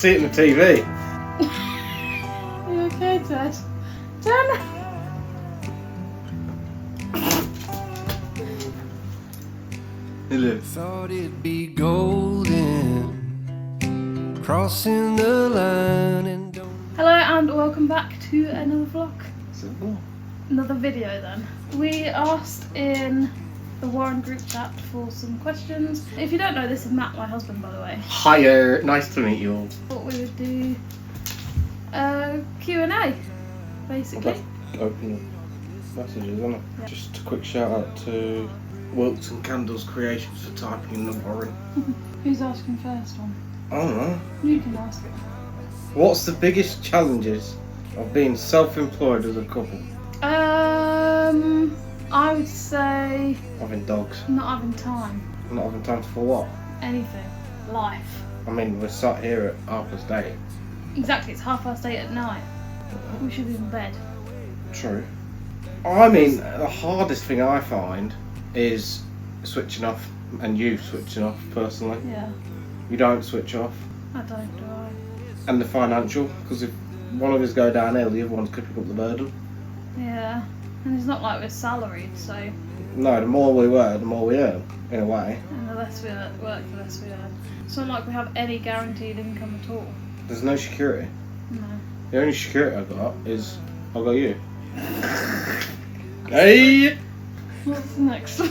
See it in the TV. Are you okay, Ted? Turn. Hello. Thought it'd be golden, crossing the line and don't. Hello and welcome back to another vlog. Simple. Another video then. We asked in the Warren group chat for some questions. If you don't know, this is Matt, my husband, by the way. Hiya, nice to meet you all. Thought we would do Q&A, basically. Open messages, isn't it? Yeah. Just a quick shout out to Wilts and Candles Creations for typing in the Warren. Who's asking first one? I don't know. You can ask it. What's the biggest challenges of being self-employed as a couple? I would say Having dogs. not having time. Not having time for what? Anything. Life. I mean, we're sat here at 8:30. Exactly, it's 8:30 at night. We should be in bed. True. I mean, the hardest thing I find is switching off, and you switching off personally. Yeah, You don't switch off. I don't do I. And the financial, because if one of us go downhill, the other one's could pick up the burden. Yeah, and it's not like we're salaried, so No, the more we work, the more we earn, in a way. and the less we work, the less we earn. It's not like we have any guaranteed income at all. There's no security. No. The only security I've got is I've got you. Hey! What's next?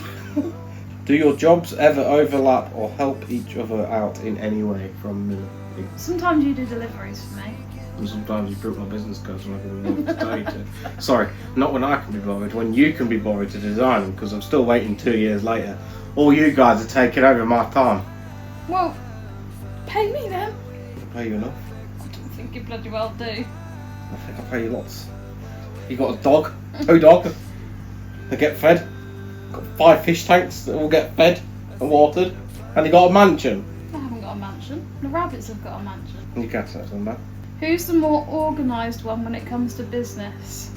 Do your jobs ever overlap or help each other out in any way from me? Sometimes you do deliveries for me. And sometimes you put my business cards when I can be bothered to tell you to. Sorry, not when I can be bothered, when you can be bothered to design them, because I'm still waiting 2 years later. All you guys are taking over my time. Well, pay me then. I pay you enough. I don't think you bloody well do. I think I pay you lots. You got a dog, 2 dogs. They get fed. Got 5 fish tanks that all get fed and watered. And you got a mansion. I haven't got a mansion. The rabbits have got a mansion. And you can't say something about. Who's the more organised one when it comes to business?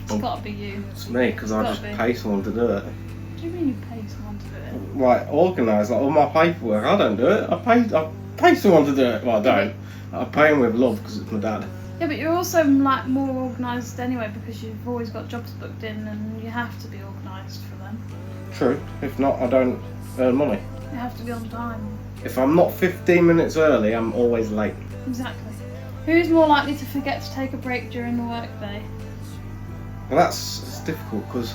It's Oh. got to be you. It's me, because I Gotta just be. pay someone to do it. What do you mean you pay someone to do it? Like, organised, like all my paperwork, I don't do it. I pay someone to do it. Well, I don't. I pay him with love because it's my dad. Yeah, but you're also like more organised anyway because you've always got jobs booked in and you have to be organised for them. True. If not, I don't earn money. You have to be on time. If I'm not 15 minutes early, I'm always late. Exactly. Who's more likely to forget to take a break during the workday? Well, it's difficult because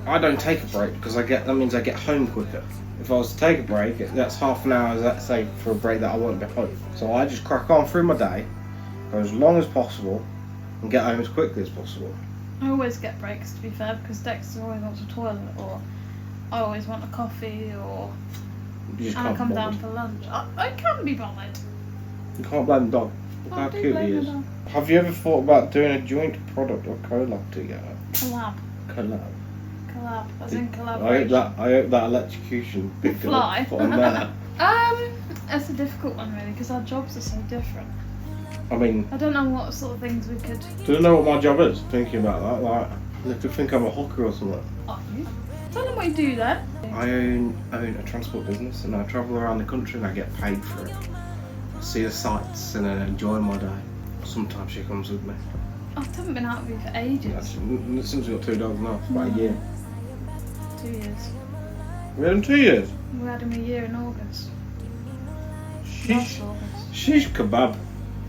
I don't take a break because that means I get home quicker. If I was to take a break, that's half an hour, let's say, for a break that I won't be home. So I just crack on through my day, go as long as possible, and get home as quickly as possible. I always get breaks, to be fair, because Dexter always wants a toilet, or I always want a coffee, or You just and I can't come be down bothered. for lunch. I can be bothered. You can't blame the dog. Look I how do cute blame he the is. dog. Have you ever thought about doing a joint product or collab together? Collab. Collab. Collab. As in I collaboration. hope that electrocution picked it Fly. up on there. That's a difficult one really because our jobs are so different. I mean, I don't know what sort of things we could. do you know what my job is? Thinking about that, like, if you think I'm a hooker or something. Are you? Tell them what you do then. I own a transport business and I travel around the country and I get paid for it. I see the sights and I enjoy my day. Sometimes she comes with me. I haven't been out with you for ages. Since we've got 2 dogs now, it's about a year. 2 years. We had them 2 years. We had him a year in August. Sheesh. Last August. Sheesh kebab.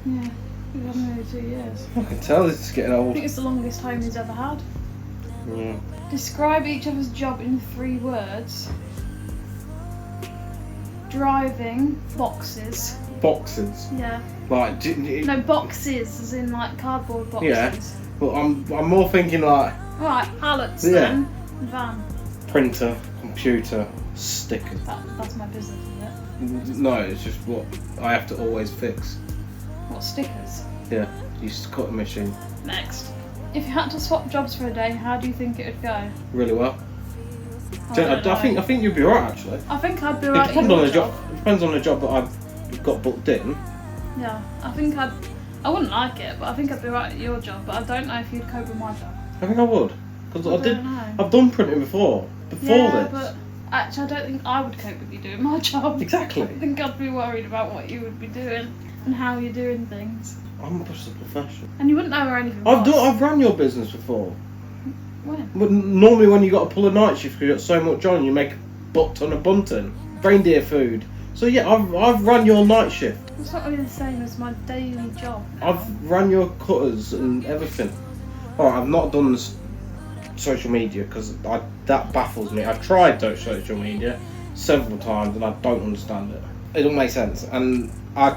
Yeah. We've had him nearly 2 years. I can tell this is getting I old. think it's the longest home he's ever had. Yeah. Describe each other's job in 3 words. Driving boxes. Boxes. Yeah. Like, No, boxes, as in like cardboard boxes. Yeah. But I'm more thinking like Right, pallets Yeah. then. Van. printer, computer, sticker. That's my business, is it? No, it's just what I have to always fix. What, stickers? Yeah, use the cutting machine Next. If you had to swap jobs for a day, how do you think it would go? really well. I I don't know. think you'd be alright actually. I think I'd be It right. depends on the job. It depends on the job that I've got booked in. Yeah, I think I wouldn't like it, but I think I'd be right at your job. But I don't know if you'd cope with my job. I think I would, because I don't know. I've done printing before Yeah, this. but actually, I don't think I would cope with you doing my job. Exactly. I think I'd be worried about what you would be doing. and how you're doing things. I'm just a professional. And you wouldn't know where anything was. I've run your business before. When? But normally when you got to pull a night shift, you got so much on, you make a butt ton of bunting, reindeer food. So yeah, I've run your night shift. It's not really the same as my daily job. I've run your cutters and everything. Alright, I've not done this social media because that baffles me. I've tried social media several times and I don't understand it. It don't make sense, and I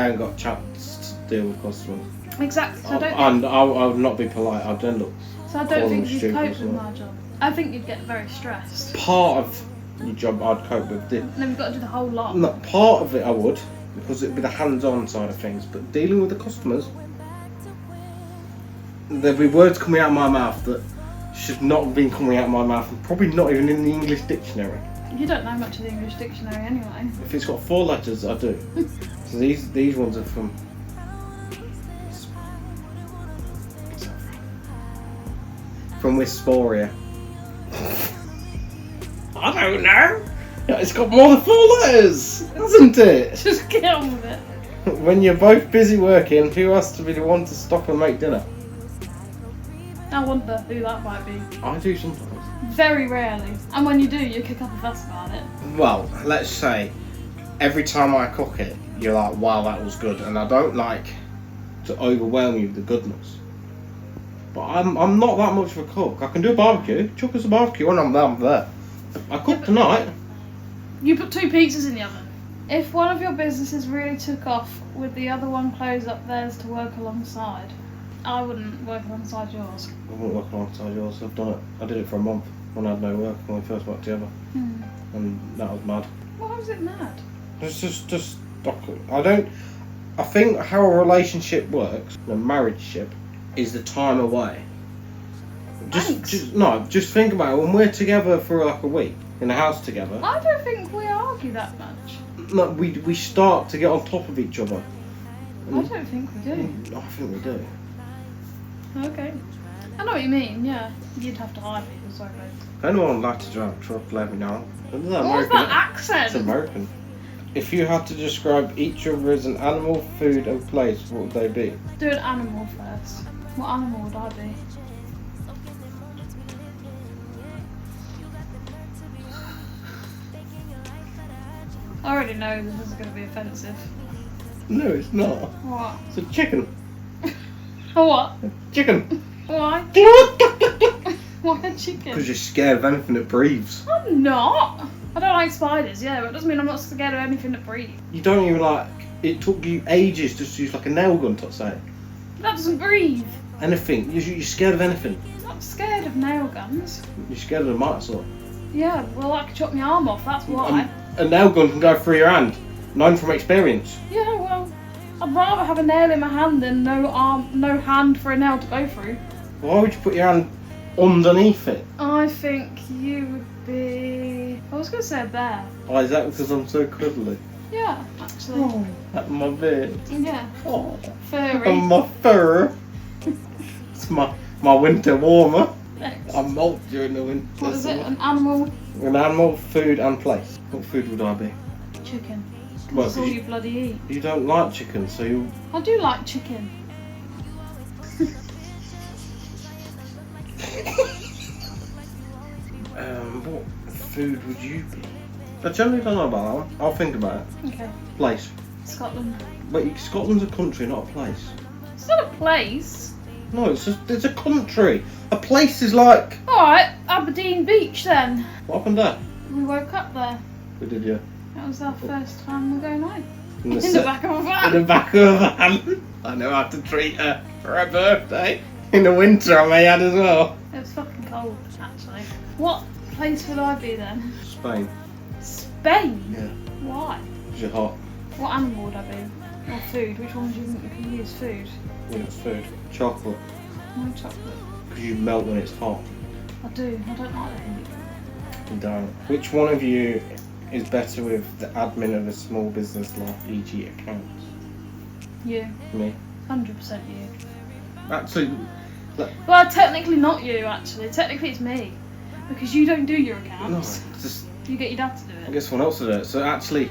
ain't got a chance to deal with customers. Exactly. So I would not be polite. I'd end up. So I don't think you'd stupid cope as with well. my job. I think you'd get very stressed. Part of your job I'd cope with. And then we've got to do the whole lot. No, part of it I would, because it'd be the hands-on side of things. But dealing with the customers, there'd be words coming out of my mouth that should not have been coming out of my mouth, and probably not even in the English dictionary. You don't know much of the English dictionary anyway. If it's got 4 letters, I do. So these ones are from. From Wisporia. I don't know. It's got more than 4 letters, hasn't it? Just get on with it. When you're both busy working, who has to be the one to stop and make dinner? I wonder who that might be. I do sometimes. Very rarely. And when you do, you kick up a fuss about it. Well, let's say every time I cook it, you're like, wow, that was good. And I don't like to overwhelm you with the goodness. But I'm not that much of a cook. I can do a barbecue. Chuck us a barbecue when I'm there. I cooked tonight. You put 2 pizzas in the oven. If one of your businesses really took off with the other one closed up theirs to work alongside, I wouldn't work alongside yours. I wouldn't work alongside yours. I've done it. I did it for a month when I had no work when we first worked together. And that was mad. Why was it mad? It's just I think how a relationship works, a marriage-ship, is the time away. Just think about it. When we're together for like a week in the house together. I don't think we argue that much. No, we start to get on top of each other. I don't think we do. I think we do. Okay. I know what you mean, yeah. You'd have to hire people, sorry mate. If anyone would like to drive a truck, let me know. What's that accent? It's American. If you had to describe each other as an animal, food and place, what would they be? Do an animal first. What animal would I be? I already know this is going to be offensive. No, it's not. What? It's a chicken. What? Chicken. Why? Why a chicken? Because you're scared of anything that breathes. I'm not. I don't like spiders, yeah, but it doesn't mean I'm not scared of anything that breathes. You don't even like. It took you ages just to use like a nail gun to say. That doesn't breathe. Anything. You're scared of anything. I'm not scared of nail guns. You're scared of the minotaur. Yeah, well, I could chop my arm off, that's why. A nail gun can go through your hand. Known from experience. Yeah, well, I'd rather have a nail in my hand than no arm, no hand for a nail to go through. Why would you put your hand underneath it? I think you would be... I was going to say a bear. Oh, is that because I'm so cuddly? Yeah, actually. Oh, that's my beard. Yeah. Oh, Furry. and my fur. It's my winter warmer. Thanks. I molt during the winter. What is it? An animal? An animal, food and place. What food would I be? Chicken. Well, That's all you bloody eat. You don't like chicken, so you... I do like chicken. What food would you be? I generally don't know about that one. I'll think about it. Okay. Place. Scotland. Wait, Scotland's a country, not a place. It's not a place. No, it's a country. A place is like... Alright, Aberdeen Beach then. What happened there? We woke up there. We did, yeah. That was our first time we're going home. In In the back of a van. In the back of a van. I know how to treat her for her birthday. In the winter I may add as well. It was fucking cold, actually. What place would I be then? Spain. Spain? Yeah. Why? Because you're hot. What animal would I be? Or food? Which one do you think you can use food? Yeah, it's food. Chocolate. No chocolate. Because you melt when it's hot. I do. I don't like the heat. You don't. Which one of you is better with the admin of a small business like e.g. accounts? You. Me. 100% you. Actually, Well, technically not you, actually. Technically it's me. Because you don't do your no, accounts. just You get your dad to do I it. guess someone else to do it. So actually,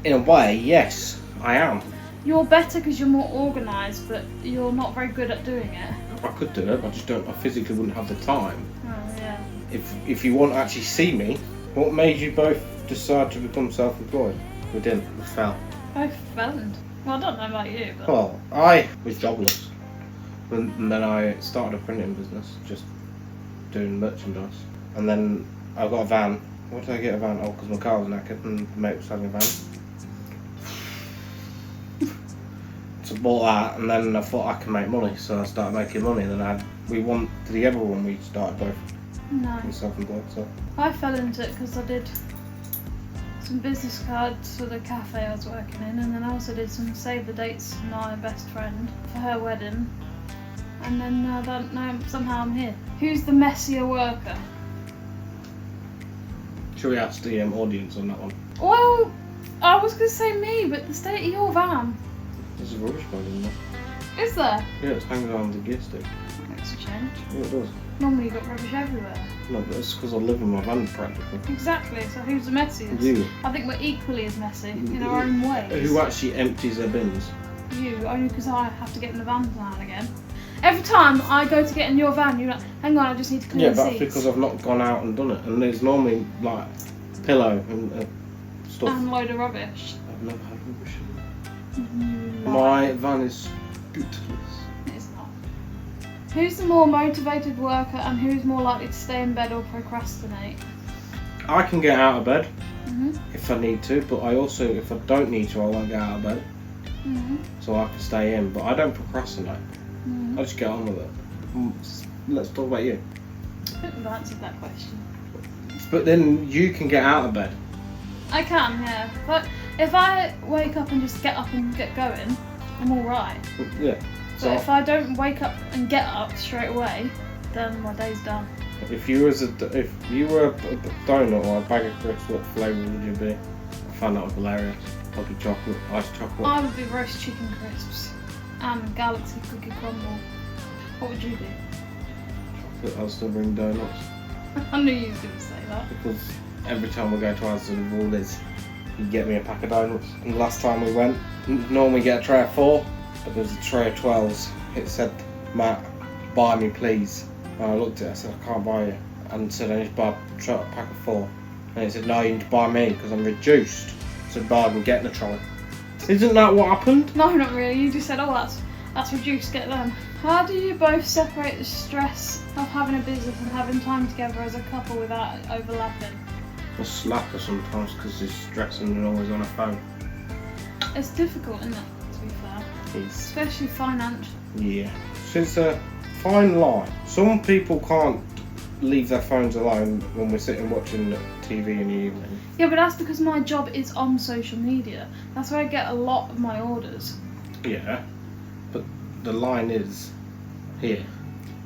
in a way, yes, I am. You're better because you're more organised, but you're not very good at doing it. I could do it, I just don't. I physically wouldn't have the time. Oh yeah. If you want to actually see me, what made you both decide to become self-employed? We didn't. We fell. Both felled. Well, I don't know about you, but Well, I was jobless, and then I started a printing business, just doing merchandise. And then I got a van. Why did I get a van? Oh, because my car was knackered and the mate was selling a van. So I bought that, and then I thought I could make money, so I started making money. And then we won together when we started both no. being self-employed. So I fell into it because I did some business cards for the cafe I was working in, and then I also did some save the dates for my best friend for her wedding. And then now somehow I'm here. Who's the messier worker? should we ask the audience on that one? Well, I was going to say me, but the state of your van. There's a rubbish bag in there. Is there? Yeah, it's hanging on the gear stick. That makes a change. Yeah, it does. Normally you've got rubbish everywhere. No, but it's because I live in my van practically. Exactly, so who's the messiest? You. I think we're equally as messy in our own ways. Who actually empties their bins? You, only because I have to get in the van now and again. Every time I go to get in your van, you're like, hang on, I just need to clean Yeah, the but seats. that's because I've not gone out and done it. And there's normally like pillow and stuff. And a load of rubbish. I've never had rubbish in Mm, there. My van is spotless. It's not. Who's the more motivated worker and who's more likely to stay in bed or procrastinate? I can get out of bed Mhm. if I need to, but I also, if I don't need to, I won't get out of bed. Mhm. So I can stay in, but I don't procrastinate. Mhm. I just get on with it. Let's talk about you. I think we've answered that question. But then you can get out of bed. I can, yeah. But if I wake up and just get up and get going, I'm alright. Yeah. But So if I don't wake up and get up straight away, then my day's done. if you were a donut or a bag of crisps, what flavour would you be? I found that hilarious. Probably chocolate, iced chocolate. I would be roast chicken crisps and galaxy cookie crumble. What would you be? I'll still bring donuts I knew you was going to say that. because every time we go to Asda, the rule is you get me a pack of donuts. And the last time we went, normally we get a tray of 4, but there was a tray of 12s. It said, "Matt, buy me please." And I looked at it, I said, "I can't buy you." And said, "I need to buy a pack of 4." And it said, "No, you need to buy me because I'm reduced." I said, "Buy and get in the trolley." Isn't that what happened? No, not really. You just said, oh, that's reduced, get them. How do you both separate the stress of having a business and having time together as a couple without it overlapping? I slap her sometimes because she's stressing and always on her phone. It's difficult, isn't it, to be fair? Especially financially. Yeah. So it's a fine line. Some people can't leave their phones alone when we're sitting watching TV in the evening. Yeah, but that's because my job is on social media. That's where I get a lot of my orders. Yeah. But the line is here.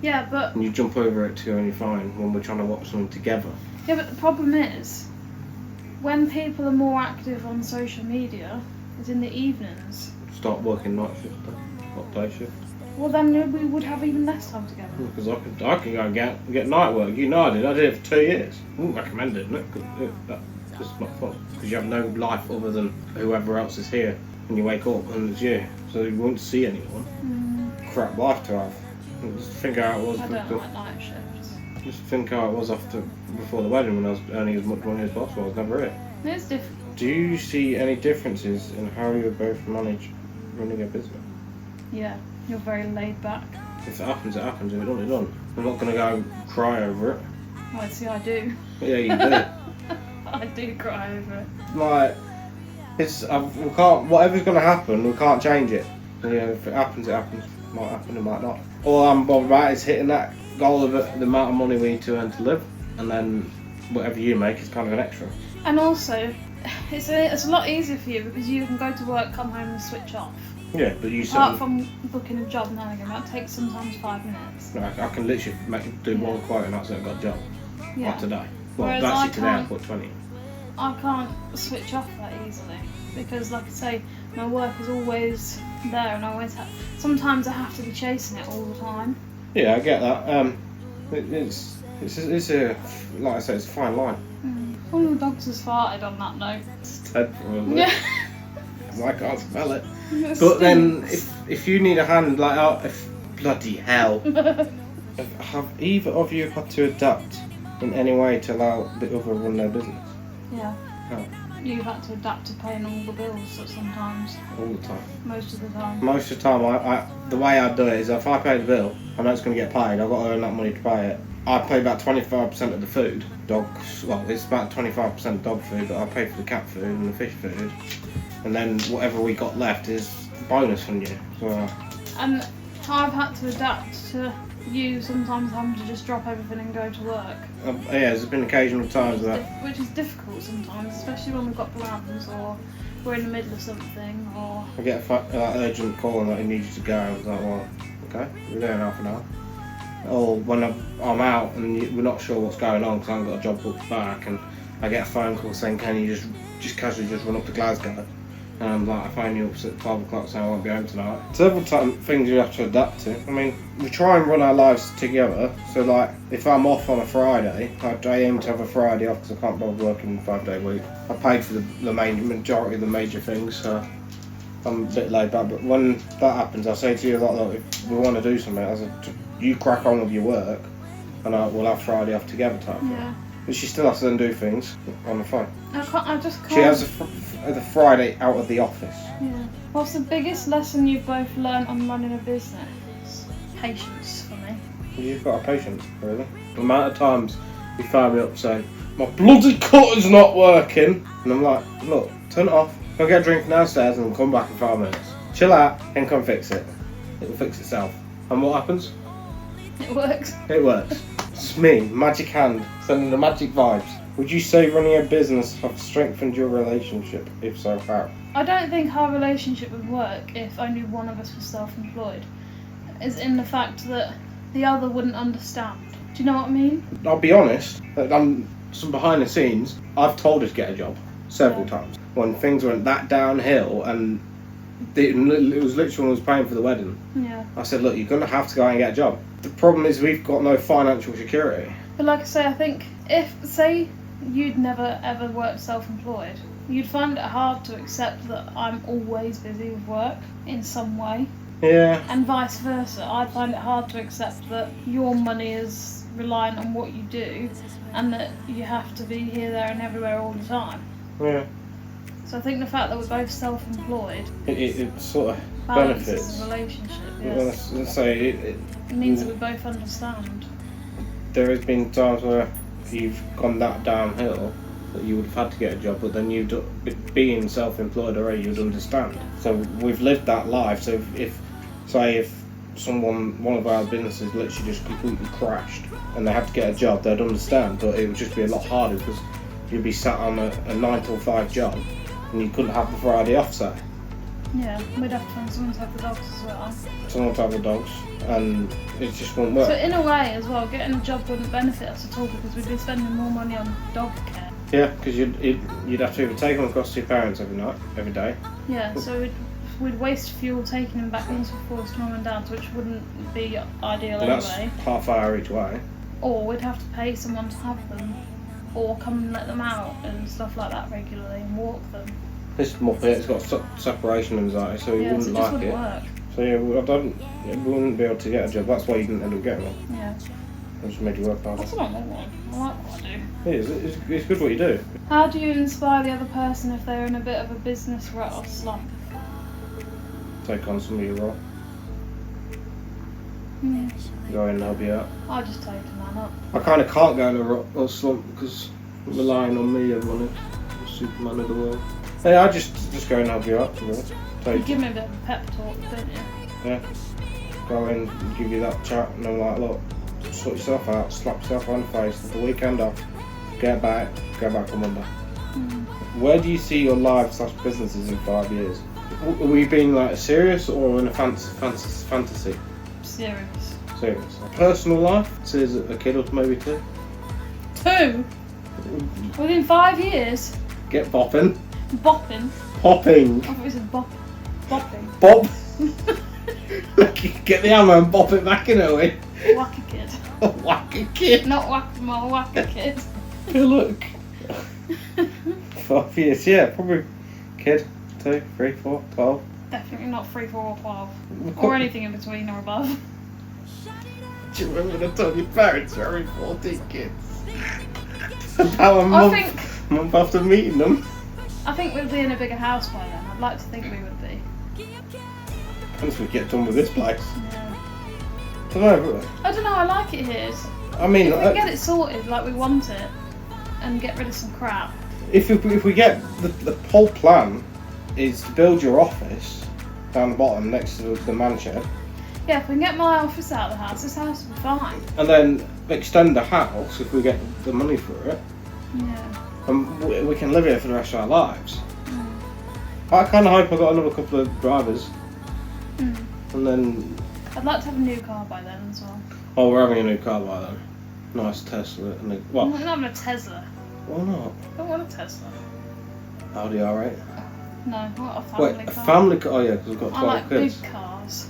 Yeah, but And you jump over it to go on your phone when we're trying to watch something together. the problem is, when people are more active on social media, it's in the evenings. Start working night shift then, not day shift. Well, then we would have even less time together. Because I can go and get night work. You know I did. I did it for 2 years. I wouldn't recommend it, because that's just not fun. Because you have no life other than whoever else is here when you wake up and it's you. So you won't see anyone. Crap life to have. Just think how it was. I don't like night shifts. Just think how it was before the wedding when I was earning as much money as possible. I was never here. It's difficult. Do you see any differences in how you both manage running a business? Yeah, you're very laid back. If it happens, it happens. If it doesn't, it doesn't. I'm not going to go cry over it. Well, see, I do. But yeah, you do. I do cry over it. Like, we can't. Whatever's going to happen, we can't change it. You know, if it happens, it happens. It might happen, it might not. All I'm bothered about is hitting that goal of it, the amount of money we need to earn to live, and then whatever you make is kind of an extra. And also, it's a lot easier for you because you can go to work, come home and switch off. Yeah, but you said Apart from booking a job now and again, that takes sometimes 5 minutes. I can literally do one quote and that's it. I've got a job. Yeah. Like today. Well, Whereas actually I today I can't- put 20. I can't switch off that easily because, like I say, my work is always there, and I always have. Sometimes I have to be chasing it all the time. Yeah, I get that. It's a, like I say, it's a fine line. One of the dogs has farted on that note. It's Ted probably. Yeah. I can't smell it. But then, if you need a hand, like, oh, if bloody hell, have either of you had to adapt in any way to allow the other run their business? Yeah. Oh, You've had to adapt to paying all the bills sometimes. all the time. Most of the time. Most of the time, I the way I do it is if I pay the bill, I know it's going to get paid. I've got to earn that money to pay it. I pay about 25% of the food. It's about 25% dog food, but I pay for the cat food and the fish food, and then whatever we got left is bonus from you. So, And I've had to adapt to you sometimes having to just drop everything and go to work. yeah, there's been occasional times that. Which is difficult sometimes, especially when we've got plans or we're in the middle of something or... I get a urgent call and I need you to go. I was like, well, okay, we're there in half an hour. Or when I'm out and we're not sure what's going on because I haven't got a job booked back, and I get a phone call saying, can you just casually just run up to Glasgow? And I'm like, I phone you up at 12 o'clock saying I won't be home tonight. Several things you have to adapt to. I mean, we try and run our lives together. So like, if I'm off on a Friday, I aim to have a Friday off because I can't bother working 5-day week. I paid for the majority of the major things, so I'm a bit laid back. But when that happens, I say to you, like, look, if we want to do something, I said, you crack on with your work, and we'll have Friday off together type thing. Yeah. But she still has to then do things on the phone. I just can't... She has the Friday out of the office. Yeah. What's the biggest lesson you've both learned on running a business? Patience for me. You've got a patience, really. The amount of times you phone me up saying, my bloody cutter's not working, and I'm like, look, turn it off, go get a drink downstairs and come back in 5 minutes. Chill out and come fix it. It'll fix itself. And what happens? It works. It works. It's me, magic hand, sending the magic vibes. Would you say running a business have strengthened your relationship? If so, how? I don't think our relationship would work if only one of us was self-employed. Is in the fact that the other wouldn't understand. Do you know what I mean? I'll be honest, some behind the scenes, I've told her to get a job several times. When things went that downhill and it was literally when I was paying for the wedding. Yeah. I said, look, you're going to have to go out and get a job. The problem is we've got no financial security. But like I say, I think if, say, you'd never ever worked self-employed, you'd find it hard to accept that I'm always busy with work in some way. Yeah. And vice versa. I'd find it hard to accept that your money is reliant on what you do and that you have to be here, there and everywhere all the time. Yeah. So I think the fact that we're both self-employed It sort of balances benefits. the relationship. Well, Yes. let's say It means that we both understand. there has been times where you've gone that downhill that you would have had to get a job, but then being self-employed already, you'd understand. So we've lived that life. So if one of our businesses literally just completely crashed and they had to get a job, they'd understand, but it would just be a lot harder because you'd be sat on a 9 till 5 job and you couldn't have the Friday off, say. Yeah, we'd have to find someone to have the dogs as well. Someone to have the dogs, and it just won't work. So in a way as well, getting a job wouldn't benefit us at all because we'd be spending more money on dog care. Yeah, because you'd have to either take them across to your parents every day. Yeah, so we'd waste fuel taking them back into forest mum and dad's, which wouldn't be ideal And that's anyway. half hour each way. Or we'd have to pay someone to have them, or come and let them out and stuff like that regularly and walk them. This Muppet's got separation anxiety, so he Yeah, so wouldn't it just like wouldn't it. work. So yeah, we wouldn't be able to get a job. That's why you didn't end up getting one. Yeah. It just made you work harder. That's not what I want. I like what I do. It's good what you do. How do you inspire the other person if they're in a bit of a business rut or slump? Take on some of your role. Yeah. Go in and help you out. I'll just take a man up. I kind of can't go in a rut or slump because I'm relying on me everyone is. The Superman of the world. Yeah, I just go and help you out. Really. You give me a bit of a pep talk, don't you? Yeah. Go in, give you that chat, and I'm like, look, sort yourself out, slap yourself on the face, have the weekend off, get back on Monday. Where do you see your life/businesses in 5 years? Are we being like serious or in a fantasy? Serious. Serious. Personal life? So is it a kid or maybe 2? 2? Within 5 years? Get bopping. Bopping? Popping. I thought you said bopping. Bop. Get the hammer and bop it back in a way. Whack a kid. Whack a kid. Not whack them all, whack a kid. Hey, look. 5 years, yeah, probably kid, 2, 3, 4, 12. Definitely not 3, 4 or 12. Or anything in between or above. Do you remember the time your parents were having 14 kids? About a month after meeting them. I think we'd be in a bigger house by then. I'd like to think we would be. Once we get done with this place. Yeah. I don't know, I like it here. I mean, if we get it sorted like we want it and get rid of some crap. If we get the whole plan is to build your office down the bottom next to the man shed. Yeah, if we can get my office out of the house, this house will be fine. And then extend the house if we get the money for it. Yeah. And we can live here for the rest of our lives. I kind of hope I got another couple of drivers. And then... I'd like to have a new car by then as well. Oh, we're having a new car by then. Nice Tesla. Well, I'm not having a Tesla. Why not? I don't want a Tesla. Audi R8? No, I want a family car. Wait, a family car? Oh yeah, because we've got 12 I like kids. big cars.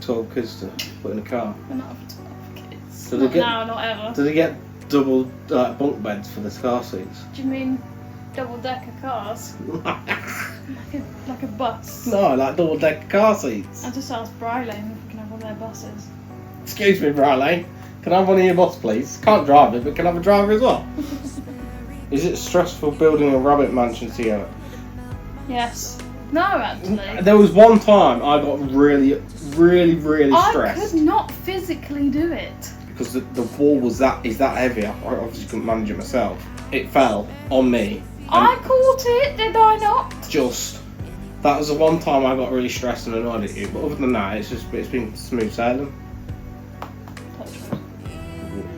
12 kids to put in a car. We're not having 12 kids. Do Not they get, now, not ever. Do they get double bunk beds for the car seats? Do you mean double-decker cars? like a bus? No, like double-decker car seats. I just asked Briley if we can have one of their buses. Excuse me, Briley. Can I have one of your bus, please? Can't drive it, but can I have a driver as well? Is it stressful building a rabbit mansion together? Yes. No, actually. There was one time I got really stressed. I could not physically do it. Because the wall is that heavy. I obviously couldn't manage it myself. It fell on me. I caught it, did I not? That was the one time I got really stressed and annoyed at you. But other than that, it's been smooth sailing.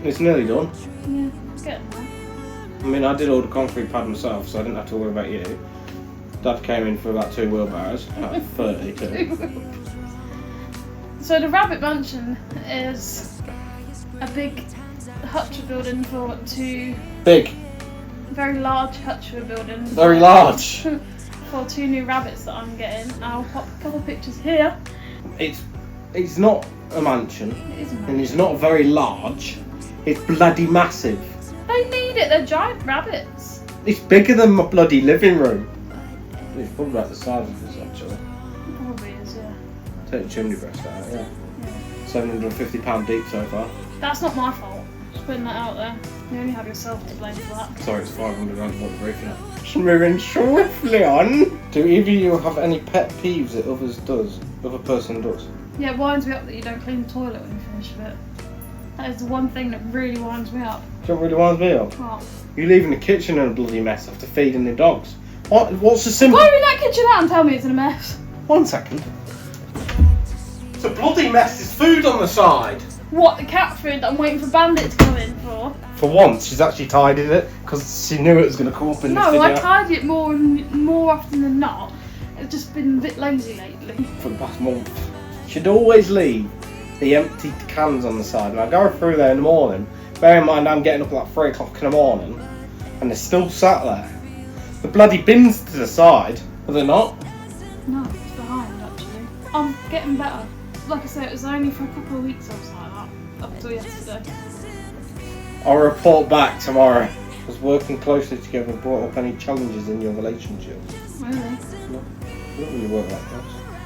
It's nearly done. Yeah, it's getting there. I mean, I did all the concrete pad myself, so I didn't have to worry about you. Dad came in for about 2 wheelbarrows, about 32. So the rabbit mansion is a big hutch building for 2... Big. Very large hutch building. Very large. For 2 new rabbits that I'm getting. I'll pop a couple of pictures here. It's not a mansion. It is a mansion. And it's not very large. It's bloody massive. They need it, they're giant rabbits. It's bigger than my bloody living room. It's probably about the size of this actually. It probably is, yeah. Take the chimney breast out, yeah. £750 deep so far. That's not my fault. Just putting that out there. You only have yourself to blame for that. Sorry, it's £500 for the roof now. Moving swiftly on. Do either of you have any pet peeves that other person does? Yeah, it winds me up that you don't clean the toilet when you finish with it. That is the one thing that really winds me up. Do you know what really winds me up? What? You leaving the kitchen in a bloody mess after feeding the dogs. What's the simple... Why are you in that kitchen out and tell me it's in a mess? 1 second. It's a bloody mess. There's food on the side. What, the cat food that I'm waiting for Bandit to come in for? For once, she's actually tidied it because she knew it was going to come up in this video. No, I tidy it more often than not. It's just been a bit lazy lately. For the past month. She'd always leave the empty cans on the side, and I go through there in the morning. Bear in mind, I'm getting up at like 3 o'clock in the morning, and they're still sat there. The bloody bins to the side, are they not? No, it's behind actually. I'm getting better. Like I said, it was only for a couple of weeks I was like that, up until yesterday. I'll report back tomorrow. Was working closely together brought up any challenges in your relationship? Really? No, we don't really work like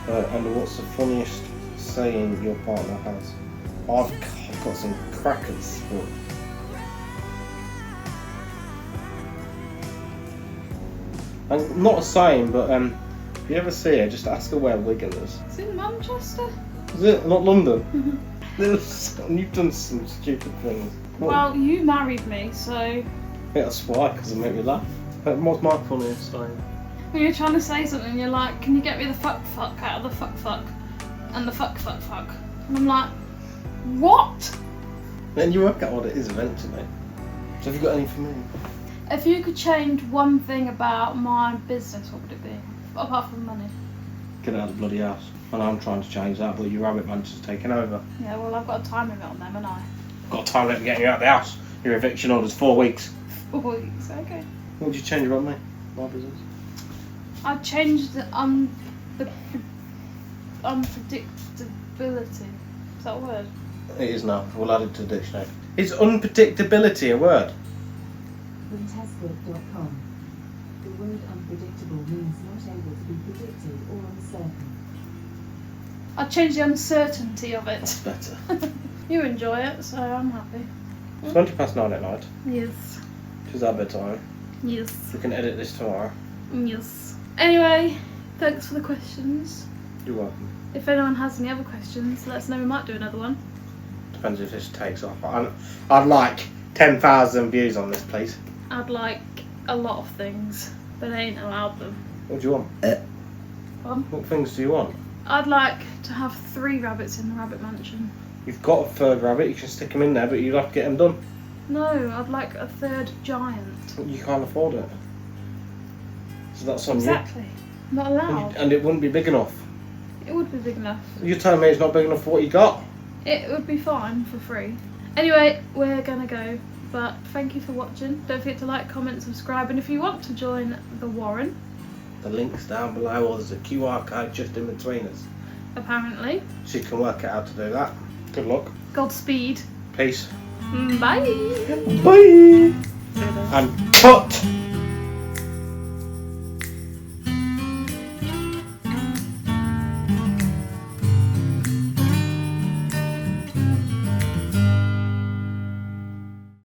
that. And what's the funniest saying your partner has? I've got some crackers. And not a saying, but if you ever see her, just ask her where Wigan is. It's in Manchester. Is it? Not London? You've done some stupid things. Well, you married me, so... Yeah, that's why, because it made me laugh. What's my funniest saying? When you're trying to say something, you're like, can you get me the fuck out of the fuck and the fuck. And I'm like, what? Then you work out what it is eventually. So have you got any for me? If you could change one thing about my business, what would it be? Apart from money. Get out of the bloody house. And I'm trying to change that, but your rabbit mansion's taking over. Yeah, well, I've got a time limit on them, and I. Got a time limit getting you out of the house. Your eviction order's 4 weeks. 4 weeks, okay. What would you change about me? My business? I'd change the unpredictability. Is that a word? It is now. We'll add it to the dictionary. Is unpredictability a word? Wintesbook.com. The word unpredictable means not able to be predicted or uncertain. I'd change the uncertainty of That's it. better. You enjoy it, so I'm happy. 9:20 at night. Yes. Which is our bedtime. Yes. We can edit this tomorrow. Yes. Anyway, thanks for the questions. You're welcome. If anyone has any other questions, let us know. We might do another one. Depends if this takes off. I'd like 10,000 views on this, please. I'd like a lot of things, but I ain't allowed them. What do you want? What things do you want? I'd like to have 3 rabbits in the rabbit mansion. You've got a third rabbit, you can stick them in there, but you'll have to get them done. No, I'd like a 3rd giant. You can't afford it. So that's on Exactly. Not you. allowed. And it wouldn't be big enough. It would be big enough. You're telling me it's not big enough for what you got? It would be fine for free. Anyway, we're gonna go. But thank you for watching. Don't forget to like, comment, subscribe, and if you want to join the Warren, The link's down below, or there's a QR code just in between us. apparently. So you can work out how to do that. Good luck. Godspeed. Peace. Bye. Bye. And cut!